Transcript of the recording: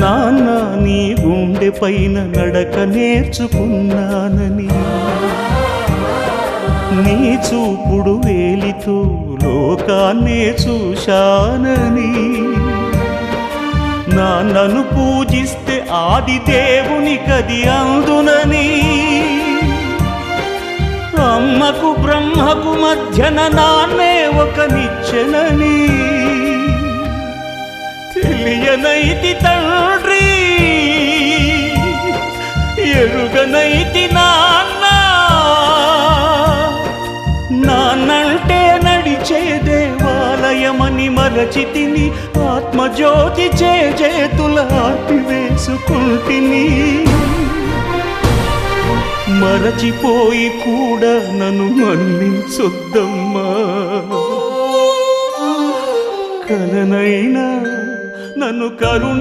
నాన్న నీ గుండె పైన నడక నేర్చుకున్నానని, నీ చూపుడు వేలితో లోకాన్నే చూశానని, నాన్నను పూజిస్తే ఆది దేవుని కది అందునని, అమ్మకు బ్రహ్మకు మధ్యన నాన్నే ఒక నిచ్చెనని తెలియనైతి తండ్రి, ఎరుగనైతి నాన్న. నాన్నంటే నడిచే దేవాలయమని మరచితిని, ఆత్మజ్యోతి చేతుల ఆపివేసుకుంటిని. మరచిపోయి కూడా నన్ను మన్నించొద్దమ్మా, కలనైనా నన్ను కరుణి